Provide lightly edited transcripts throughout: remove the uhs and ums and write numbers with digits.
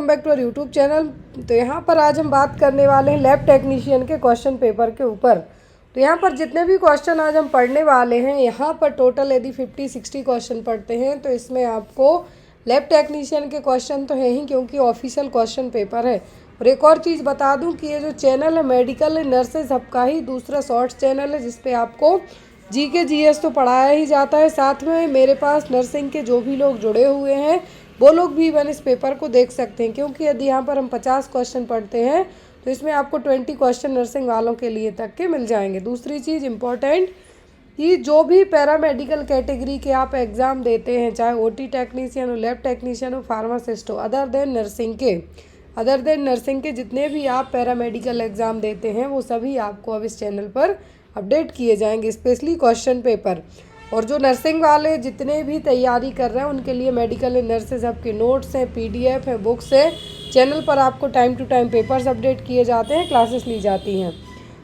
Back to our YouTube channel. तो यहाँ पर आज हम बात करने वाले हैं लैब टेक्नीशियन के क्वेश्चन पेपर के ऊपर। तो यहाँ पर जितने भी क्वेश्चन आज हम पढ़ने वाले हैं, यहाँ पर टोटल यदि 50-60 क्वेश्चन पढ़ते हैं तो इसमें आपको लैब टेक्नीशियन के क्वेश्चन तो है ही, क्योंकि ऑफिशियल क्वेश्चन पेपर है। और एक और चीज़ बता दूं कि ये जो चैनल है मेडिकल नर्सेज हब का ही दूसरा शॉर्ट्स चैनल है, जिसपे आपको जीके जीएस तो पढ़ाया ही जाता है, साथ में मेरे पास नर्सिंग के जो भी लोग जुड़े हुए हैं वो लोग भी इवन इस पेपर को देख सकते हैं। क्योंकि यदि यहाँ पर हम 50 क्वेश्चन पढ़ते हैं तो इसमें आपको 20 क्वेश्चन नर्सिंग वालों के लिए तक के मिल जाएंगे। दूसरी चीज़ इम्पॉर्टेंट कि जो भी पैरामेडिकल कैटेगरी के आप एग्ज़ाम देते हैं, चाहे ओटी टेक्नीशियन हो, लैब टेक्नीशियन हो, फार्मासिस्ट हो, अदर देन नर्सिंग के जितने भी आप पैरामेडिकल एग्ज़ाम देते हैं वो सभी आपको अब इस चैनल पर अपडेट किए जाएंगे, स्पेशली क्वेश्चन पेपर। और जो नर्सिंग वाले जितने भी तैयारी कर रहे हैं उनके लिए मेडिकल नर्सेज हब के नोट्स हैं, पीडीएफ हैं, बुक्स हैं। चैनल पर आपको time to time papers update किए जाते हैं, क्लासेस ली जाती हैं।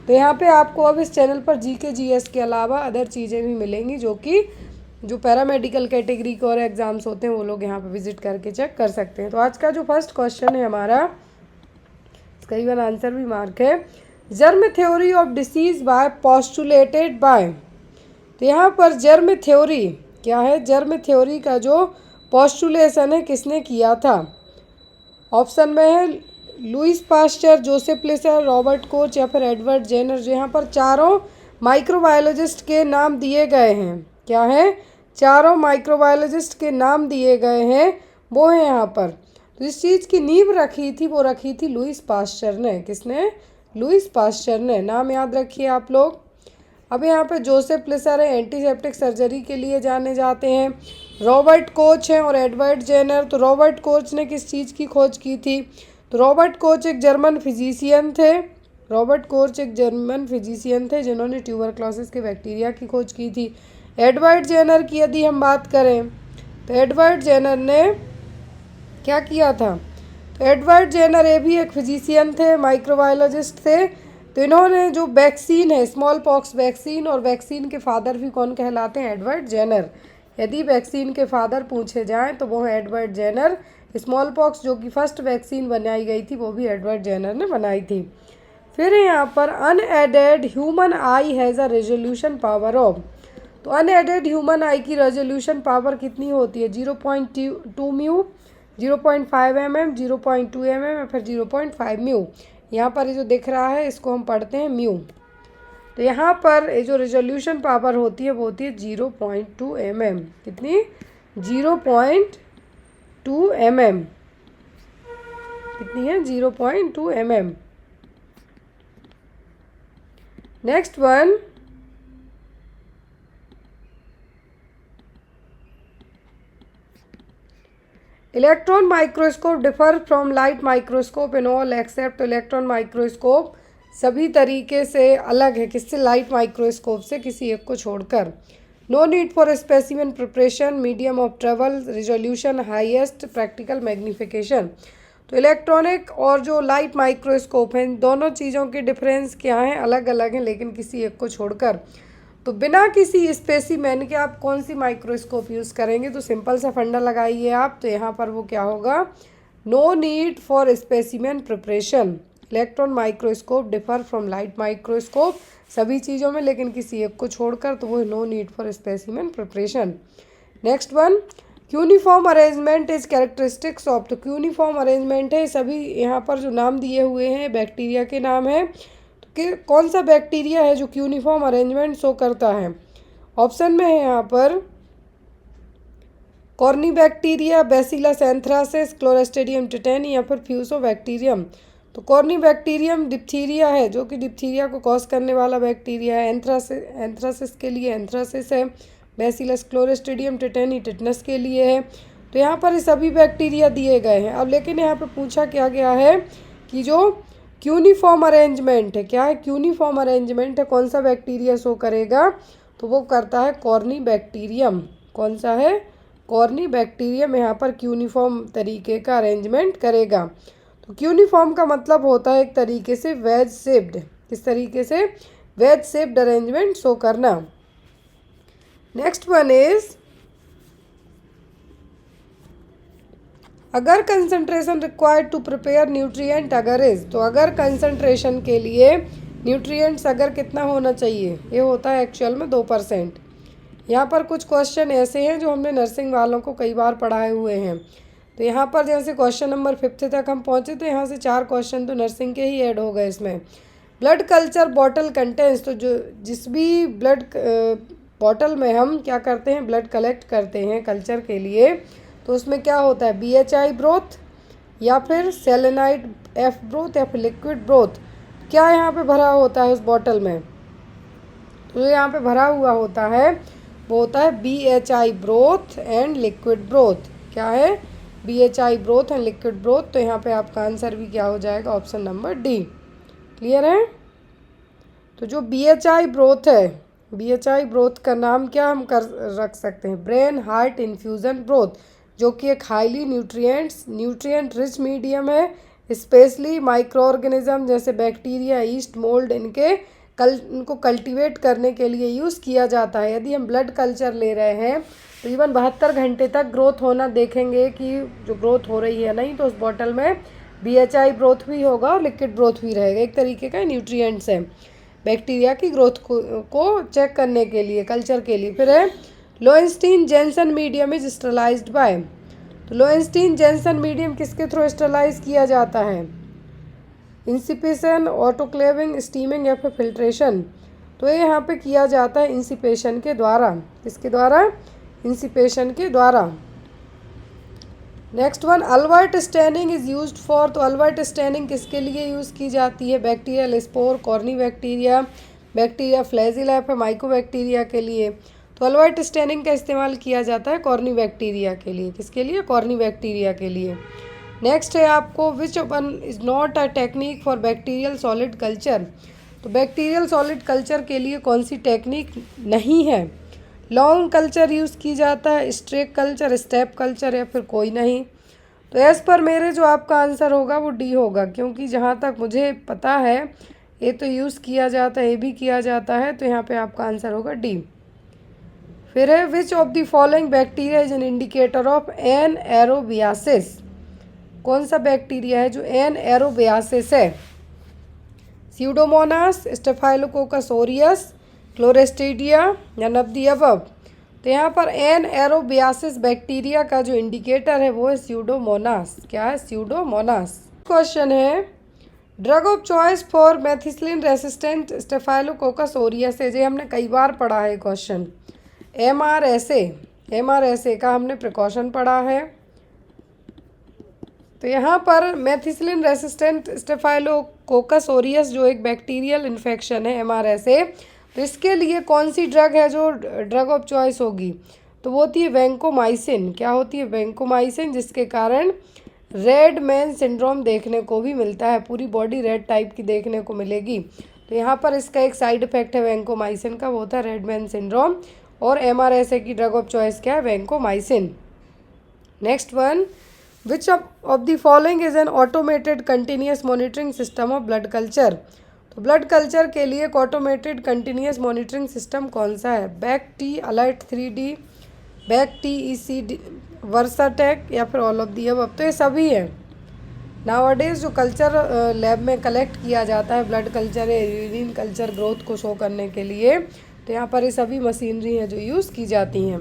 तो यहाँ पे आपको अब इस चैनल पर जीके जीएस के अलावा अदर चीज़ें भी मिलेंगी, जो पैरामेडिकल कैटेगरी के और एग्ज़ाम्स होते हैं वो लोग यहाँ पर विजिट करके चेक कर सकते हैं। तो आज का जो फर्स्ट क्वेश्चन है हमारा, इसका इवन आंसर भी मार्क है, germ theory of disease by postulated by. तो यहाँ पर जर्म थ्योरी क्या है? जर्म थ्योरी का जो पोस्टुलेशन है किसने किया था? ऑप्शन में है Louis Pasteur, Joseph Lister, Robert Koch या फिर एडवर्ड जेनर। जो यहाँ पर चारों माइक्रोबायोलॉजिस्ट के नाम दिए गए हैं, क्या है? चारों माइक्रोबायोलॉजिस्ट के नाम दिए गए हैं, वो है यहाँ पर। तो इस चीज़ की नींव रखी थी, वो रखी थी लुईस पास्चर ने। किसने? लुईस पास्चर ने। नाम याद रखिए आप लोग। अब यहाँ पे जोसेफ लेसर है, एंटीसेप्टिक सर्जरी के लिए जाने जाते हैं। रॉबर्ट कोच हैं और एडवर्ड जेनर। तो रॉबर्ट कोच ने किस चीज़ की खोज की थी? तो रॉबर्ट कोच एक जर्मन फिजिशियन थे। जिन्होंने ट्यूबरक्लोसिस के बैक्टीरिया की खोज की थी। एडवर्ड जेनर की यदि हम बात करें तो एडवर्ड जेनर ने क्या किया था? तो एडवर्ड जेनर ये भी एक फिजिशियन थे, माइक्रोबायोलॉजिस्ट थे। तो इन्होंने जो वैक्सीन है, स्मॉल पॉक्स वैक्सीन, और वैक्सीन के फादर भी कौन कहलाते हैं? Edward Jenner. यदि वैक्सीन के फादर पूछे जाएं तो वो है एडवर्ड जेनर। स्मॉल पॉक्स जो कि फर्स्ट वैक्सीन बनाई गई थी वो भी एडवर्ड जेनर ने बनाई थी। फिर यहाँ पर unaided human I has a resolution power of. तो अनएडेड ह्यूमन आई की रेजोल्यूशन पावर कितनी होती है? 0.2 म्यू, 0.5 mm, 0.2 mm या फिर 0.5 म्यू। यहाँ पर ये जो दिख रहा है इसको हम पढ़ते हैं म्यू। तो यहाँ पर ये जो रेजोल्यूशन पावर होती है वो होती है 0.2 mm। कितनी? 0.2 mm। कितनी है? 0.2 mm। Next one, electron microscope differ from light microscope in all except. Electron microscope सभी तरीके से अलग है, किससे? लाइट माइक्रोस्कोप से, किसी एक को छोड़कर। No need for specimen preparation, medium of travel, resolution highest, practical magnification. तो इलेक्ट्रॉनिक और जो लाइट माइक्रोस्कोप हैं, दोनों चीज़ों के डिफरेंस क्या हैं? अलग अलग हैं, लेकिन किसी एक को छोड़कर। तो बिना किसी स्पेसिमेन के आप कौन सी माइक्रोस्कोप यूज़ करेंगे? तो सिंपल सा फंडा लगाइए आप। तो यहाँ पर वो क्या होगा? No need for specimen preparation. Electron microscope differ from light microscope सभी चीज़ों में, लेकिन किसी एक को छोड़कर, तो वो no need for specimen preparation. Next one, uniform arrangement is characteristics of. तो यूनिफॉर्म अरेंजमेंट है, सभी यहाँ पर जो नाम दिए हुए हैं बैक्टीरिया के नाम है, तो कि कौन सा बैक्टीरिया है जो यूनिफॉर्म अरेंजमेंट शो करता है? ऑप्शन में है यहाँ पर corynebacteria, bacillus anthracis, clostridium tetani या फिर फ्यूसोबैक्टीरियम। तो कॉर्नी बैक्टीरियम डिप्थीरिया है, जो कि डिप्थीरिया को कॉज करने वाला बैक्टीरिया है। एंथ्रासिस के लिए एंथ्रासिस है। बैसिलस क्लोस्ट्रिडियम टिटेनी टिटनस के लिए है। तो यहाँ पर ये सभी बैक्टीरिया दिए गए हैं। अब लेकिन यहाँ पर पूछा क्या गया है कि जो यूनिफॉर्म अरेंजमेंट है, क्या है? यूनिफॉर्म अरेंजमेंट है, कौन सा बैक्टीरिया शो करेगा? तो वो करता है कॉर्नी बैक्टीरियम। कौन सा है? कॉर्नी बैक्टीरियम यहाँ पर यूनिफॉर्म तरीके का अरेंजमेंट करेगा। तो यूनिफॉर्म का मतलब होता है एक तरीके से वेज शेप्ड। किस तरीके से? वेज शेप्ड अरेंजमेंट शो करना। Next one is agar concentration required to prepare nutrient agar is, तो अगर कंसंट्रेशन के लिए न्यूट्रिएंट्स अगर कितना होना चाहिए, ये होता है एक्चुअल में 2%। यहाँ पर कुछ क्वेश्चन ऐसे हैं जो हमने नर्सिंग वालों को कई बार पढ़ाए हुए हैं। तो यहाँ पर जैसे क्वेश्चन नंबर 5 तक हम पहुँचे, तो यहाँ से 4 क्वेश्चन तो नर्सिंग के ही ऐड हो गए इसमें। ब्लड कल्चर बॉटल कंटेंट्स, तो जो जिस भी ब्लड बॉटल में हम क्या करते हैं, ब्लड कलेक्ट करते हैं कल्चर के लिए, तो उसमें क्या होता है, BHI ब्रोथ या फिर सेलेनाइड F ब्रोथ या फिर लिक्विड ब्रोथ, क्या यहाँ पे भरा होता है उस बॉटल में, तो जो यहाँ पे भरा हुआ होता है वो होता है BHI broth and liquid broth. क्या है, BHI broth and liquid broth. तो यहाँ पे आपका आंसर भी क्या हो जाएगा, ऑप्शन नंबर डी। क्लियर है। तो जो BHI ब्रोथ है, BHI ब्रोथ का नाम क्या हम रख सकते हैं, ब्रेन हार्ट इन्फ्यूज़न ब्रोथ, जो कि एक हाईली न्यूट्रिएंट रिच मीडियम है, स्पेशली माइक्रो ऑर्गेनिज्म जैसे बैक्टीरिया, ईस्ट, मोल्ड, इनको कल्टीवेट करने के लिए यूज़ किया जाता है। यदि हम ब्लड कल्चर ले रहे हैं तो इवन 72 घंटे तक ग्रोथ होना देखेंगे कि जो ग्रोथ हो रही है नहीं, तो उस बॉटल में BHI ब्रोथ भी होगा और लिक्विड ब्रोथ भी रहेगा। एक तरीके का न्यूट्रिएंट्स है बैक्टीरिया की ग्रोथ को चेक करने के लिए, कल्चर के लिए। फिर है Lowenstein Jensen medium is sterilized by, तो लोएंस्टीन जेनसन मीडियम किसके थ्रू स्टरलाइज किया जाता है, इंसिपेशन, ऑटोक्लेविंग, स्टीमिंग या फिर फिल्ट्रेशन। तो ये यहाँ पे किया जाता है इंसिपेशन के द्वारा। किसके द्वारा, इंसिपेशन के द्वारा। Next one, Albert staining is used for, तो अल्बर्ट स्टेनिंग किसके लिए यूज़ की जाती है, bacterial spore, corny bacteria, bacteria flagella या फिर माइकोबैक्टीरिया के लिए। तो अल्बर्ट स्टेनिंग का इस्तेमाल किया जाता है कॉर्नी बैक्टीरिया के लिए। किसके लिए, कॉर्नी बैक्टीरिया के लिए। नेक्स्ट है आपको, which one is not a technique for bacterial solid culture, तो बैक्टीरियल सॉलिड कल्चर के लिए कौन सी टेक्निक नहीं है, लॉन्ग कल्चर यूज़ की जाता है, स्ट्रेक कल्चर, स्टेप कल्चर या फिर कोई नहीं। तो एज़ पर मेरे जो आपका आंसर होगा वो डी होगा, क्योंकि जहाँ तक मुझे पता है ये तो यूज़ किया जाता है, ये भी किया जाता है, तो यहाँ पे आपका आंसर होगा डी। फिर है, which of the following bacteria is an indicator of anaerobiasis, कौन सा बैक्टीरिया है जो एनएरोबियासिस है, स्यूडोमोनास, स्टेफाइलोकोकस ओरियस, क्लोरेस्ट्रीडिया या नन ऑफ द अबव। तो यहाँ पर एनएरोबियासिस बैक्टीरिया का जो इंडिकेटर है वो है स्यूडोमोनास। क्या है, स्यूडोमोनास। क्वेश्चन है, drug of choice for methicillin resistant staphylococcus Orius है, जो हमने कई बार पढ़ा है क्वेश्चन। MRSA का हमने प्रिकॉशन पढ़ा है। तो यहाँ पर मेथिसिलिन रेसिस्टेंट स्टेफाइलोकोकस ओरियस जो एक बैक्टीरियल इन्फेक्शन है, MRSA, तो इसके लिए कौन सी ड्रग है जो ड्रग ऑफ चॉइस होगी, तो वो होती है वैंकोमाइसिन। क्या होती है, वैंकोमाइसिन, जिसके कारण रेड मैन सिंड्रोम देखने को भी मिलता है, पूरी बॉडी रेड टाइप की देखने को मिलेगी। तो यहाँ पर इसका एक साइड इफेक्ट है वैंकोमाइसिन का, वो होता है रेड मैन सिंड्रोम। और MRSA की ड्रग ऑफ चॉइस क्या है, vancomycin. Next one, which of the following is an automated continuous monitoring system of blood culture, तो ब्लड कल्चर के लिए एक ऑटोमेटेड कंटिन्यूस मॉनिटरिंग सिस्टम कौन सा है, BACT, alert 3D, BACT, ECD, वर्साटेक या फिर ऑल ऑफ दी अबव। तो ये सभी है। नाउअडेज जो कल्चर लैब में कलेक्ट किया जाता है, ब्लड कल्चर या यूरिन कल्चर ग्रोथ को शो करने के लिए, तो यहाँ पर ये सभी मशीनरी हैं जो यूज़ की जाती हैं।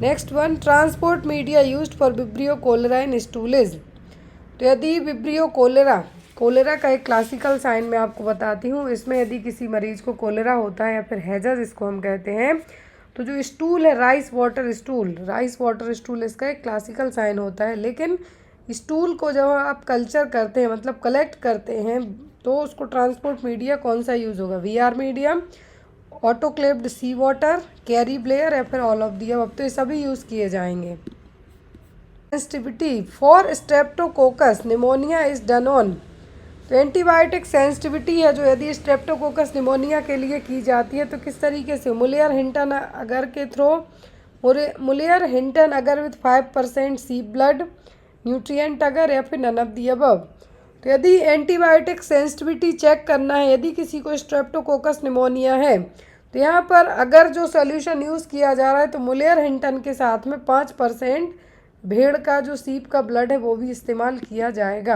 Next one, transport media used for vibrio cholera in stools, तो यदि विब्रियो कोलेरा का एक क्लासिकल साइन मैं आपको बताती हूँ। इसमें यदि किसी मरीज को कोलेरा होता है या फिर हैजा जिसको हम कहते हैं, तो जो स्टूल है राइस वाटर स्टूल इसका एक क्लासिकल साइन होता है। लेकिन स्टूल को जब आप कल्चर करते हैं, मतलब कलेक्ट करते हैं, तो उसको ट्रांसपोर्ट मीडिया कौन सा यूज़ होगा, VR medium, autoclaved sea water, carry Blair या फिर ऑल ऑफ दी अबव। तो ये सभी यूज़ किए जाएंगे। Sensitivity for Streptococcus pneumonia is done on, तो एंटीबायोटिक सेंसिटिविटी है जो यदि स्ट्रेप्टोकोकस निमोनिया के लिए की जाती है, तो किस तरीके से, मुलियर हिंटन अगर के थ्रू, मुलियर हिंटन अगर विथ 5% सी ब्लड, न्यूट्रिएंट अगर या फिर नन ऑफ दी अबव। तो यदि एंटीबायोटिक सेंसिटिविटी चेक करना है, यदि किसी को स्ट्रेप्टोकोकस निमोनिया है, तो यहाँ पर अगर जो सोल्यूशन यूज़ किया जा रहा है, तो मुलियर हिंटन के साथ में 5% भेड़ का जो सीप का ब्लड है वो भी इस्तेमाल किया जाएगा।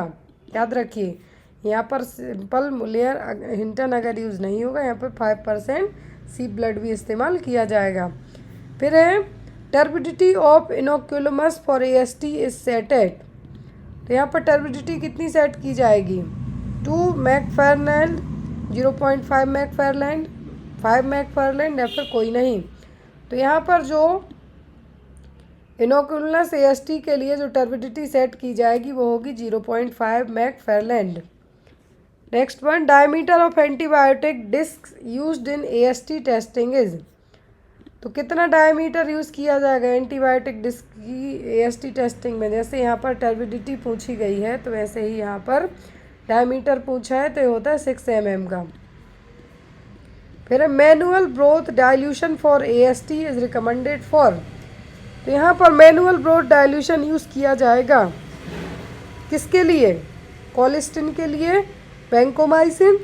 याद रखिए, यहाँ पर सिंपल मुलियर हिंटन अगर यूज़ नहीं होगा, यहाँ पर 5% सीप ब्लड भी इस्तेमाल किया जाएगा। फिर है turbidity of inoculums for AST is set at, तो यहाँ पर टर्बिडिटी कितनी सेट की जाएगी? 2 मैकफार्लैंड, 0.5 मैकफार्लैंड, 5 मैकफार्लैंड या फिर कोई नहीं। तो यहाँ पर जो इनोकुलस AST के लिए जो टर्बिडिटी सेट की जाएगी वो होगी 0.5 McFarland. Next one, diameter of antibiotic disc used in AST testing is, तो कितना डायमीटर यूज़ किया जाएगा एंटीबायोटिक डिस्क की AST टेस्टिंग में? जैसे यहाँ पर टर्बिडिटी पूछी गई है तो वैसे ही यहाँ पर डायमीटर पूछा है तो ये होता है 6 mm का। फिर manual broth dilution for AST is recommended for, तो यहाँ पर मैनुअल ब्रोथ डाइल्यूशन यूज़ किया जाएगा किसके लिए? कोलिस्टिन के लिए, वैंकोमाइसिन,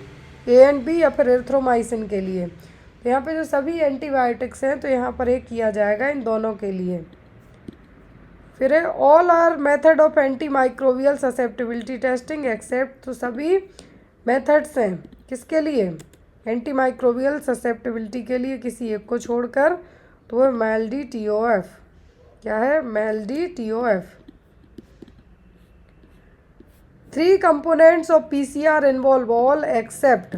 A and B या फिर एरिथ्रोमाइसिन के लिए। तो यहाँ पे जो सभी एंटीबायोटिक्स हैं तो यहाँ पर एक किया जाएगा इन दोनों के लिए। फिर है all are method of antimicrobial susceptibility testing except, तो सभी मेथड्स हैं किसके लिए? एंटी माइक्रोबियल ससेप्टिबिलिटी के लिए, किसी एक को छोड़कर, तो वो MELD TOF। क्या है? MELD TOF। 3 components of PCR involve all except,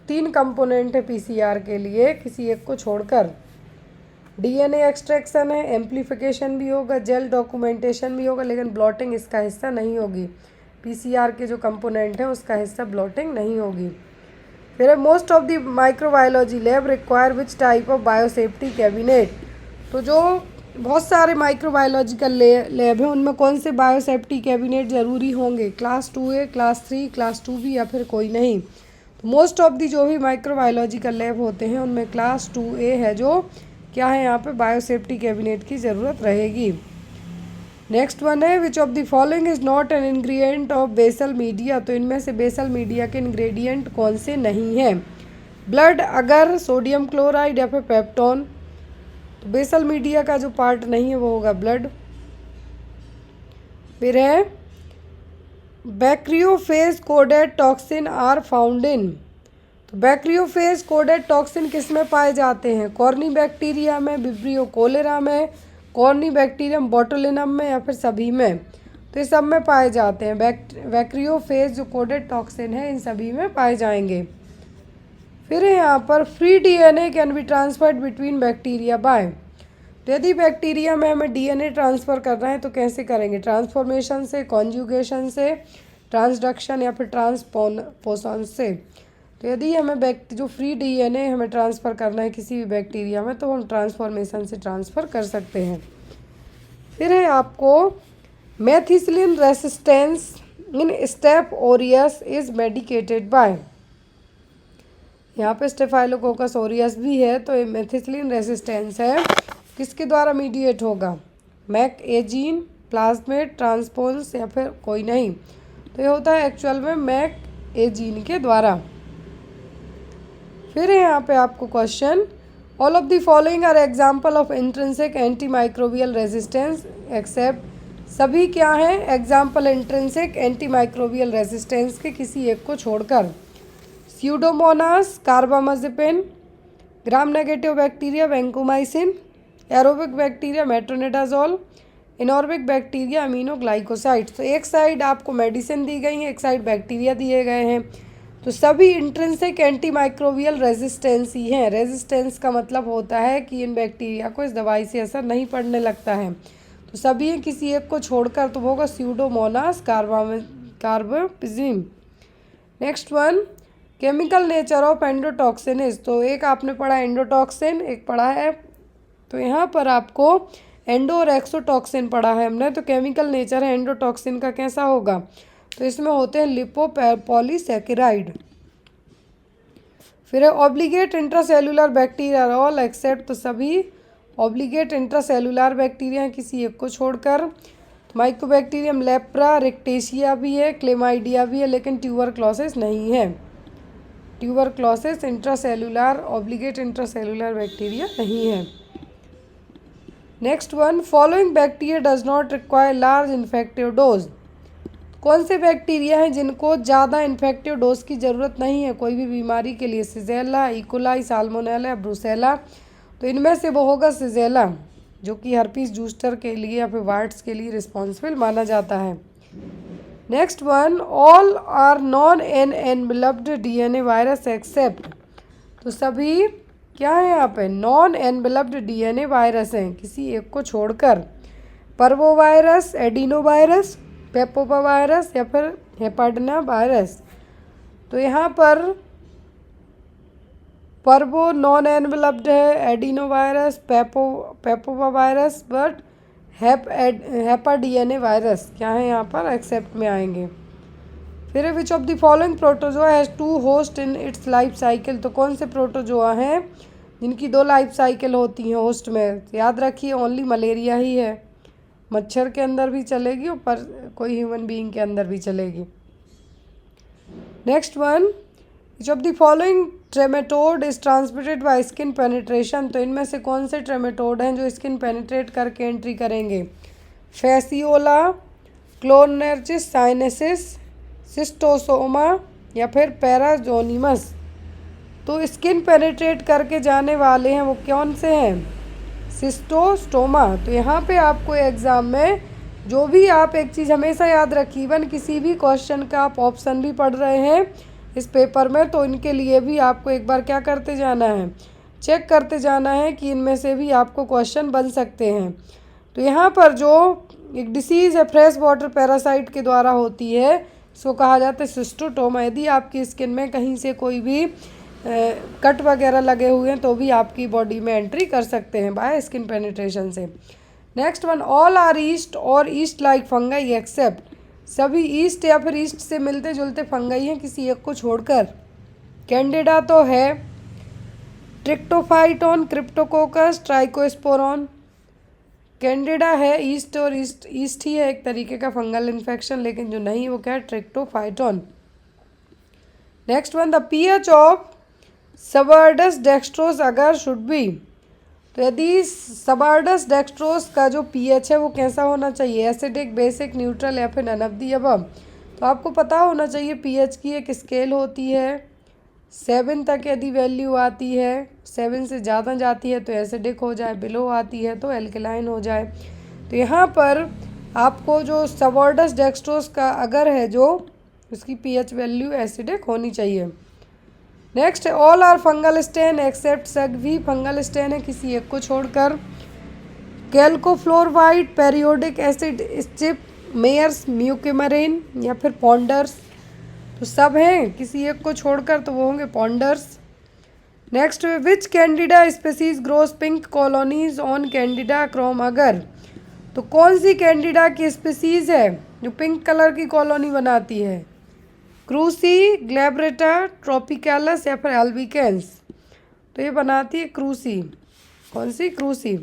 3 component है PCR के लिए किसी एक को छोड़कर। DNA एक्सट्रैक्शन है, एम्प्लीफिकेशन भी होगा, जेल डॉक्यूमेंटेशन भी होगा, लेकिन ब्लॉटिंग इसका हिस्सा नहीं होगी। PCR के जो कंपोनेंट हैं उसका हिस्सा ब्लॉटिंग नहीं होगी। फिर most of the microbiology lab require which type of biosafety cabinet, तो जो बहुत सारे माइक्रोबायोलॉजिकल लैब हैं उनमें कौन से बायोसेफ्टी कैबिनेट ज़रूरी होंगे? Class 2A, class 3, class 2B या फिर कोई नहीं। तो मोस्ट ऑफ दी जो भी माइक्रोबायोलॉजिकल लैब होते हैं उनमें क्लास 2A है जो क्या है यहाँ पे बायोसेफ्टी कैबिनेट की ज़रूरत रहेगी। नेक्स्ट वन है which of the following is not an ingredient of basal media, तो इनमें से बेसल मीडिया के इंग्रेडिएंट कौन से नहीं हैं? ब्लड, अगर, सोडियम क्लोराइड या फिर पेप्टोन, तो बेसल मीडिया का जो पार्ट नहीं है वो होगा ब्लड। फिर है bacteriophage coded toxin are found in, तो बैक्टीरियोफेज कोडेड टॉक्सिन किस में पाए जाते हैं? कॉर्नी बैक्टीरिया में, विब्रियो कोलेरा में, कॉर्नी बैक्टीरियम बोटुलिनम में या फिर सभी में? तो ये सब में पाए जाते हैं। बैक्टीरियोफेज जो कोडेड टॉक्सिन है इन सभी में पाए जाएंगे। फिर यहाँ पर free DNA can be transferred between bacteria by, तो यदि बैक्टीरिया में हमें DNA ट्रांसफ़र करना है तो कैसे करेंगे? ट्रांसफॉर्मेशन से, कॉन्जुगेशन से, ट्रांसडक्शन या फिर ट्रांसपोसन से। तो यदि हमें जो फ्री DNA हमें ट्रांसफ़र करना है किसी भी बैक्टीरिया में तो हम ट्रांसफॉर्मेशन से ट्रांसफ़र कर सकते हैं। फिर है आपको methicillin resistance in Staph aureus is medicated by, यहाँ पे स्टेफाइलोकोकस ओरियस भी है तो ये मेथिसिलिन रेसिस्टेंस है किसके द्वारा मीडिएट होगा? मैक ए जीन, प्लाज्मेट, ट्रांसपोन्स या फिर कोई नहीं। तो ये होता है एक्चुअल में मैक ए जीन के द्वारा। फिर है यहाँ पे आपको question, all of the following are example of intrinsic anti microbial resistance except, सभी क्या हैं? Example intrinsic anti microbial resistance के किसी एक को छोड़कर। Pseudomonas, carbamazepine, gram negative bacteria vancomycin, aerobic bacteria metronidazole, anaerobic bacteria aminoglycosides. तो एक साइड आपको मेडिसिन दी गई है, एक साइड बैक्टीरिया दिए गए हैं। तो सभी इंट्रिंसिक एंटी माइक्रोबियल रेजिस्टेंस ही हैं। रेजिस्टेंस का मतलब होता है कि इन बैक्टीरिया को इस दवाई से असर नहीं पड़ने लगता है। तो सभी किसी एक को छोड़कर तो होगा pseudomonas, carbapenem. Next one, chemical nature of endotoxin is, तो एक आपने पढ़ा एंडोटॉक्सिन, एक पढ़ा है, तो यहाँ पर आपको एंडो और एक्सोटॉक्सिन पढ़ा है हमने। तो केमिकल नेचर है एंडोटॉक्सिन का कैसा होगा? तो इसमें होते हैं लिपोपॉलीसैकेराइड। फिर है obligate intracellular bacteria all except, तो सभी ऑब्लिगेट इंट्रासेलुलर बैक्टीरिया किसी एक को छोड़कर। तो माइकोबैक्टीरियम लेप्रा, रिक्टेशिया भी है, क्लेमाइडिया भी है, लेकिन ट्यूबरक्लोसिस नहीं है। Tuberculosis intracellular obligate intracellular bacteria नहीं है। Next one, following bacteria does not require large infective dose. कौन से बैक्टीरिया हैं जिनको ज़्यादा इन्फेक्टिव डोज की ज़रूरत नहीं है कोई भी बीमारी के लिए? सिजेला, इकोलाई, साल्मोनेला, ब्रूसेला। तो इनमें से वो होगा सिजेला, जो कि हर्पीस जूस्टर के लिए या फिर वार्ड्स के लिए रिस्पॉन्सिबल माना जाता है। Next one, all are non enveloped DNA virus except. तो सभी क्या है यहाँ पे? नॉन एनवेलप्ड डीएनए वायरस हैं किसी एक को छोड़कर। पर्वोवायरस, एडिनोवायरस, पेपोवायरस या फिर हेपाडना वायरस। तो यहाँ पर पर्वो नॉन एनवेलप्ड है, एडिनोवायरस, पेपोवायरस, बट हेपाडीएनए वायरस क्या है यहाँ पर? एक्सेप्ट में आएंगे। फिर विच of the following protozoa has 2 host in its life cycle. तो कौन से प्रोटोजोआ हैं जिनकी 2 लाइफ साइकिल होती हैं होस्ट में? याद रखिए ओनली मलेरिया ही है, मच्छर के अंदर भी चलेगी और पर कोई ह्यूमन बीइंग के अंदर भी चलेगी। Next one, which of the following trematode is transmitted by skin penetration. तो इनमें से कौन से ट्रेमेटोड हैं जो स्किन पेनिट्रेट करके एंट्री करेंगे? फैसियोला, क्लोनर्जिस साइनेसिस, सिस्टोसोमा या फिर पैराजोनिमस। तो स्किन पेनिट्रेट करके जाने वाले हैं वो कौन से हैं? सिस्टोस्टोमा। तो यहाँ पे आपको एग्ज़ाम में जो भी आप एक चीज़ हमेशा याद रखिए, इवन किसी भी क्वेश्चन का आप ऑप्शन भी पढ़ रहे हैं इस पेपर में, तो इनके लिए भी आपको एक बार क्या करते जाना है? चेक करते जाना है कि इनमें से भी आपको क्वेश्चन बन सकते हैं। तो यहाँ पर जो एक डिसीज़ है फ्रेश वाटर पैरासाइट के द्वारा होती है, इसको कहा जाता है सिस्टोटोमा। यदि आपकी स्किन में कहीं से कोई भी कट वगैरह लगे हुए हैं तो भी आपकी बॉडी में एंट्री कर सकते हैं बाय स्किन पेनिट्रेशन से। Next one, all are yeast और ईस्ट लाइक फंगाई एक्सेप्ट। सभी ईस्ट या फिर ईस्ट से मिलते जुलते फंगाई हैं किसी एक को छोड़कर। कैंडिडा तो है, ट्रिक्टोफाइटोन, क्रिप्टोकोकस, ट्राइकोस्पोरॉन। कैंडिडा है ईस्ट और ईस्ट ही है एक तरीके का फंगल इन्फेक्शन, लेकिन जो नहीं वो क्या है? Trichophyton. Next one, the pH of Sabouraud's dextrose agar should be. तो यदि सबर्डस डेक्सट्रोस का जो पीएच है वो कैसा होना चाहिए? एसिडिक, बेसिक, न्यूट्रल या फिर नन ऑफ द अबव। तो आपको पता होना चाहिए पीएच की एक स्केल होती है 7 तक, यदि वैल्यू आती है 7 से ज़्यादा जाती है तो एसिडिक हो जाए, बिलो आती है तो एल्कलाइन हो जाए। तो यहाँ पर आपको जो सबर्डस डेक्सट्रोस का अगर है जो उसकी पीएच वैल्यू एसिडिक होनी चाहिए। Next, all are fungal stain except, सभी फंगल स्टेन है किसी एक को छोड़कर। कैल्कोफ्लोरवाइट, पेरियोडिक एसिड, स्टिप, मेयर्स, म्यूकेमरीन या फिर पॉन्डर्स। तो सब हैं किसी एक को छोड़कर, तो वो होंगे Ponder's. Next, which Candida species grows pink colonies on Candida chrome agar. तो कौन सी कैंडिडा की स्पीसीज है जो पिंक कलर की कॉलोनी बनाती है? क्रूसी, ग्लैब्रेटा, ट्रॉपिकैलस या फिर एल्बिकेंस। तो ये बनाती है क्रूसी। कौन सी? Krusei.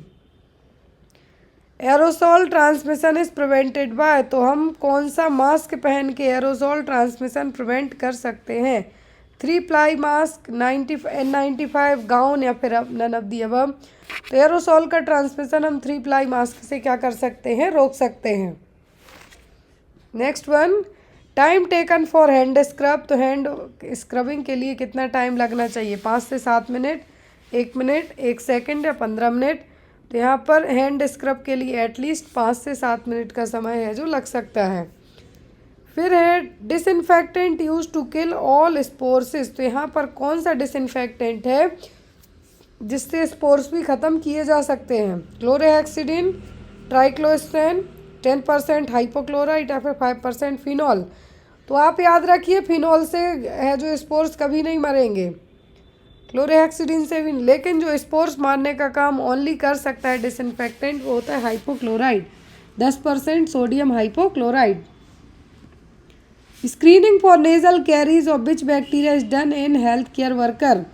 Aerosol transmission is prevented by. तो हम कौन सा मास्क पहन के एरोसोल ट्रांसमिशन प्रिवेंट कर सकते हैं? 3 प्लाई मास्क, N95 गाउन या फिर नन ऑफ दी अबव। तो एरोसोल का ट्रांसमिशन हम 3 प्लाई मास्क से क्या कर सकते हैं? रोक सकते हैं। Next one, time taken for hand scrub. तो हैंड स्क्रबिंग के लिए कितना टाइम लगना चाहिए? 5 से 7 मिनट, 1 मिनट, 1 सेकंड या 15 मिनट। तो यहाँ पर हैंड स्क्रब के लिए एटलीस्ट 5 से 7 मिनट का समय है जो लग सकता है। फिर है disinfectant use to kill all spores. तो यहाँ पर कौन सा डिसइंफेक्टेंट है जिससे स्पोर्स भी ख़त्म किए जा सकते हैं? क्लोरहेक्सिडिन, ट्राइक्लोस्ट्रेन, 10% हाइपोक्लोराइट या फिर 5% फिनॉल। तो आप याद रखिए फिनॉल से है जो स्पोर्स कभी नहीं मरेंगे, क्लोरहेक्सिडिन से भी। लेकिन जो स्पोर्स मारने का काम ओनली कर सकता है डिसइंफेक्टेंट वो होता है hypochlorite, 10% sodium hypochlorite. Screening for nasal carriage of which bacteria is done in health care worker.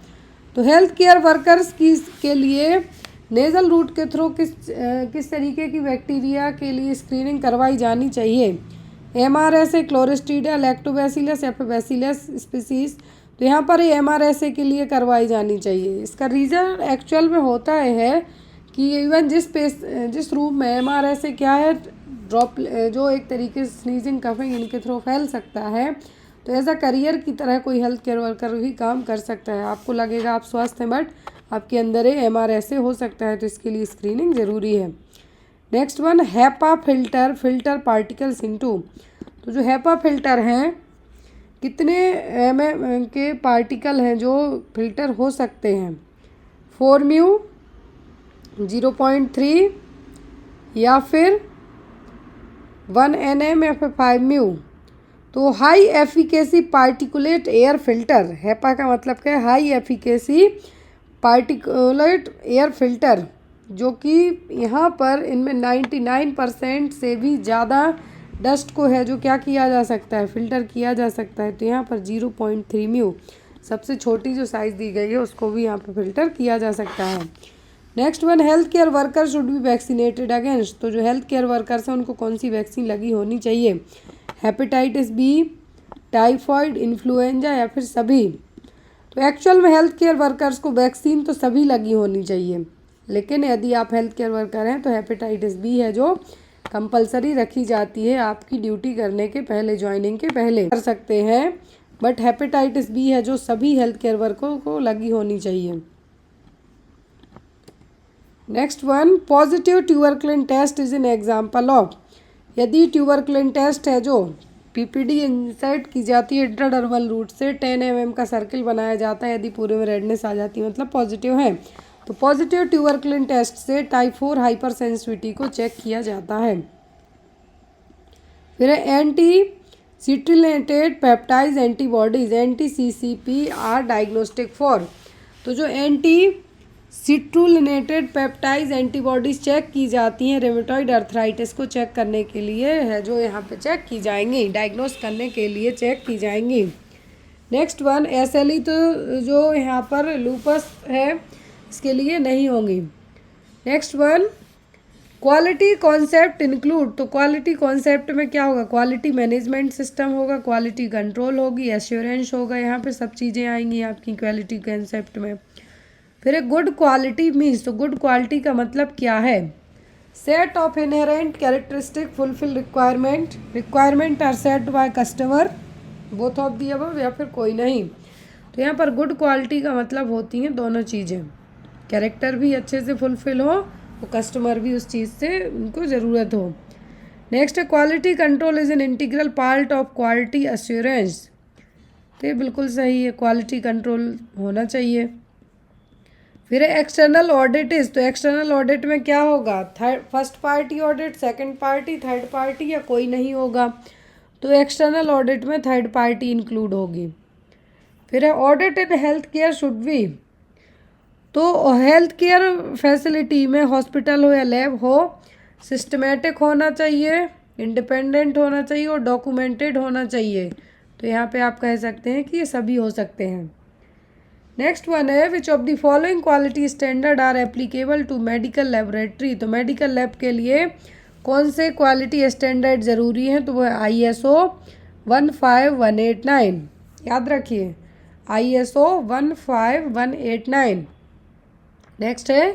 तो हेल्थ केयर वर्कर्स के लिए नेज़ल रूट के थ्रू किस तरीके की बैक्टीरिया के लिए स्क्रीनिंग करवाई जानी चाहिए? MRSA, क्लोरिस्ट्रीडिया, लैक्टोबैसिलस या फिर बैसिलस स्पीसीज। तो यहाँ पर MRSA के लिए करवाई जानी चाहिए। इसका रीज़न एक्चुअल में होता है कि इवन जिस रूम में MRSA क्या है, ड्रॉप जो एक तरीके से स्नीजिंग कफिंग इनके थ्रू फैल सकता है, तो ऐसा करियर की तरह कोई हेल्थ केयर वर्कर भी काम कर सकता है। आपको लगेगा आप स्वस्थ हैं, बट आपके अंदर MRSA हो सकता है, तो इसके लिए स्क्रीनिंग ज़रूरी है। Next one, HEPA filter particles into. तो जो हैपा फिल्टर हैं, कितने mm के पार्टिकल हैं जो फिल्टर हो सकते हैं? 4 म्यू, 0.3 या फिर 1 nm या फिर 5 म्यू। तो high efficacy particulate air filter, HEPA का मतलब क्या है? High efficacy particulate air filter, जो कि यहाँ पर इनमें 99% से भी ज़्यादा डस्ट को है जो क्या किया जा सकता है? फिल्टर किया जा सकता है। तो यहाँ पर 0.3 म्यू सबसे छोटी जो साइज़ दी गई है उसको भी यहाँ पर फिल्टर किया जा सकता है। Next one, health care worker should be vaccinated against. तो जो हेल्थ केयर वर्कर्स हैं उनको कौन सी वैक्सीन लगी होनी चाहिए? हेपेटाइटिस बी, टाइफॉइड, इन्फ्लुएंजा या फिर सभी? तो एक्चुअल में हेल्थ केयर वर्कर्स को वैक्सीन तो सभी लगी होनी चाहिए, लेकिन यदि आप हेल्थ केयर वर्कर हैं तो हेपेटाइटिस बी है जो कंपलसरी रखी जाती है आपकी ड्यूटी करने के पहले, ज्वाइनिंग के पहले कर सकते हैं, बट हेपेटाइटिस बी है जो सभी हेल्थ केयर वर्करों को लगी होनी चाहिए। Next one, positive tuberculin test is an example of. यदि ट्यूबरक्लिन टेस्ट है जो PPD इंसर्ट की जाती है इंट्राडर्मल रूट से, 10 mm का सर्किल बनाया जाता है, यदि पूरे में रेडनेस आ जाती है मतलब पॉजिटिव है, तो पॉजिटिव ट्यूबरक्लिन टेस्ट से टाइप 4 हाइपर सेंसिटिविटी को चेक किया जाता है। फिर anti citrullinated peptide antibodies NTCCP are diagnostic for. तो जो anti citrullinated peptide antibodies check की जाती हैं रेमेटॉइड अर्थराइटिस को चेक करने के लिए है, जो यहाँ पे चेक की जाएंगी, डायग्नोस करने के लिए चेक की जाएंगी। नेक्स्ट वन, SLE तो जो यहाँ पर लूपस है इसके लिए नहीं होंगी। Next one, quality concept include. तो क्वालिटी कॉन्सेप्ट में क्या होगा? क्वालिटी मैनेजमेंट सिस्टम होगा, क्वालिटी कंट्रोल होगी, एश्योरेंस होगा, यहाँ पे सब चीज़ें आएंगी आपकी क्वालिटी कॉन्सेप्ट में। फिर एक गुड क्वालिटी मीन्स, तो गुड क्वालिटी का मतलब क्या है? Set of inherent characteristic fulfil requirement are set by customer, both of the above या फिर कोई नहीं। तो यहाँ पर गुड क्वालिटी का मतलब होती हैं दोनों चीज़ें, कैरेक्टर भी अच्छे से फुलफिल हो और कस्टमर भी उस चीज़ से उनको ज़रूरत हो। Next, quality control is an integral part of quality assurance. तो ये बिल्कुल सही है, क्वालिटी कंट्रोल होना चाहिए। फिर एक्सटर्नल ऑडिट इज, तो एक्सटर्नल ऑडिट में क्या होगा? First party audit, second party, third party या कोई नहीं होगा? तो एक्सटर्नल ऑडिट में थर्ड पार्टी इंक्लूड होगी। फिर है audit in health care should be. तो हेल्थ केयर फैसिलिटी में हॉस्पिटल हो या लैब हो, सिस्टमेटिक होना चाहिए, इंडिपेंडेंट होना चाहिए और डॉक्यूमेंटेड होना चाहिए। तो यहाँ पे आप कह सकते हैं कि ये सभी हो सकते हैं। नेक्स्ट वन है, which of the following quality standard are applicable to medical laboratory. तो मेडिकल लैब के लिए कौन से क्वालिटी स्टैंडर्ड ज़रूरी हैं? तो वो है ISO 15189, याद रखिए ISO 15189। नेक्स्ट है,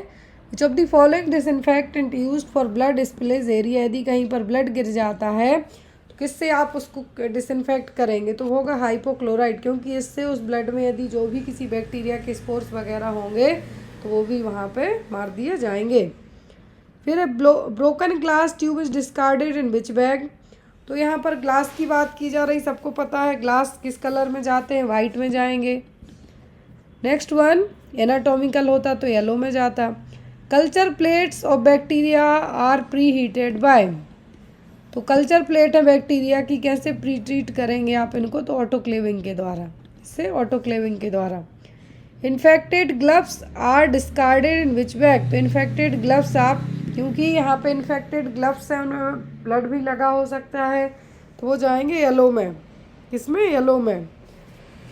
which of the following disinfectant used for blood spillage area. यदि कहीं पर ब्लड गिर जाता है तो किससे आप उसको डिसइंफेक्ट करेंगे? तो होगा हाइपोक्लोराइड, क्योंकि इससे उस ब्लड में यदि जो भी किसी बैक्टीरिया के स्पोर्स वगैरह होंगे तो वो भी वहाँ पे मार दिए जाएंगे। फिर broken glass tube is discarded in which bag. तो यहाँ पर ग्लास की बात की जा रही, सबको पता है ग्लास किस कलर में जाते हैं? वाइट में जाएंगे। नेक्स्ट वन, एनाटॉमिकल होता तो येलो में जाता। Culture plates of bacteria are preheated by. तो कल्चर प्लेट है बैक्टीरिया की, कैसे प्री ट्रीट करेंगे आप इनको? तो ऑटोक्लेविंग के द्वारा, इससे ऑटोक्लेविंग के द्वारा। Infected gloves are discarded in which bag. तो इन्फेक्टेड ग्लव्स आप, क्योंकि यहाँ पे इन्फेक्टेड ग्लव्स हैं उनमें ब्लड भी लगा हो सकता है, तो वो जाएंगे येलो में। किसमें? येलो में।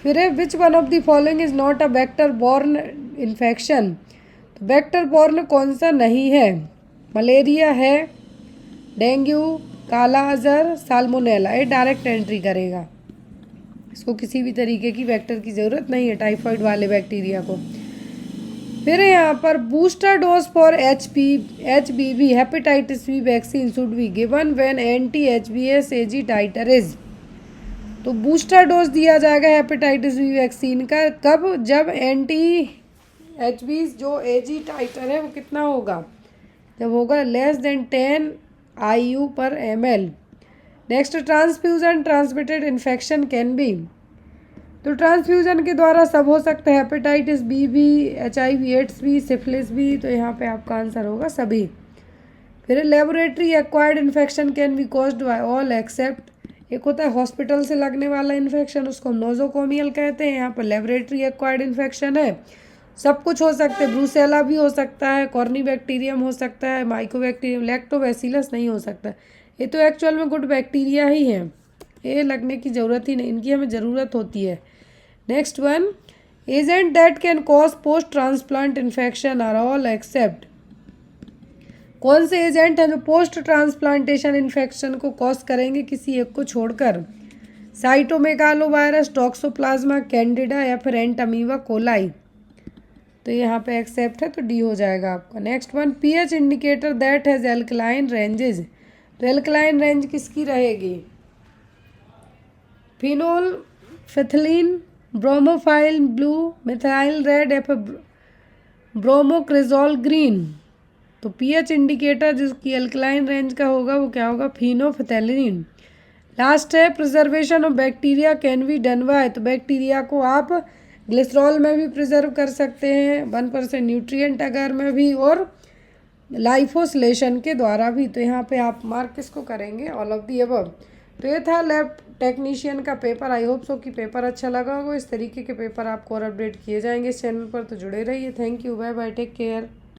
फिर है, which one of the following is not a vector borne infection. तो वेक्टर बॉर्न कौन सा नहीं है? मलेरिया है, डेंगू, काला अजहर, साल्मोनेला। ये डायरेक्ट एंट्री करेगा, इसको किसी भी तरीके की वेक्टर की ज़रूरत नहीं है, टाइफाइड वाले बैक्टीरिया को। फिर यहाँ पर booster dose for HBV hepatitis B vaccine should be given when anti-HBs AG titre is. तो बूस्टर डोज दिया जाएगा हेपेटाइटिस बी वैक्सीन का कब, जब anti-HB जो AG टाइटर है वो कितना होगा, जब होगा less than 10 IU/ml। Next, transfusion transmitted infection can be. तो ट्रांसफ्यूजन के द्वारा सब हो सकता है, हेपेटाइटिस बी भी, HIV एड्स भी, सिफिलिस भी। तो यहाँ पे आपका आंसर होगा सभी। फिर laboratory acquired infection can be caused by all except. एक होता है हॉस्पिटल से लगने वाला इन्फेक्शन, उसको हम नोजोकोमियल कहते हैं। यहाँ पर लेबोरेटरी एक्वायर्ड इन्फेक्शन है, सब कुछ हो सकते हैं, ब्रूसेला भी हो सकता है, कॉर्नी बैक्टीरियम हो सकता है, माइकोबैक्टीरियम, लैक्टोबैसिलस नहीं हो सकता। ये तो एक्चुअल में गुड बैक्टीरिया ही हैं, ये लगने की ज़रूरत ही नहीं, इनकी हमें ज़रूरत होती है। Next one, agent that can cause post transplant infection are all except. कौन से एजेंट हैं जो पोस्ट ट्रांसप्लांटेशन इन्फेक्शन को कॉज करेंगे किसी एक को छोड़कर? साइटोमेगालोवायरस, टॉक्सोप्लाज्मा, कैंडिडा या फिर एंटामीबा कोलाई। तो यहाँ पे एक्सेप्ट है, तो डी हो जाएगा आपका। Next one, pH indicator that has alkaline ranges. तो एल्कलाइन रेंज किसकी रहेगी? फिनोल, फिथिलीन, ब्रोमोफाइल ब्लू, मिथाइल रेड या फिर ब्रोमोक्रिजोल ग्रीन। तो पीएच इंडिकेटर जिसकी एल्कलाइन रेंज का होगा वो क्या होगा? फिनोफिथैलिन। लास्ट है, preservation of bacteria can be done by. तो बैक्टीरिया को आप ग्लिसरॉल में भी प्रिजर्व कर सकते हैं, 1% न्यूट्रिएंट अगर में भी, और लाइफोसलेशन के द्वारा भी। तो यहाँ पे आप मार्क किसको करेंगे? All of the above. तो ये था लैब टेक्नीशियन का पेपर। आई होप सो कि पेपर अच्छा लगा होगा। इस तरीके के पेपर आपको और अपडेट किए जाएंगे इस चैनल पर, तो जुड़े रहिए। Thank you, bye bye, take care.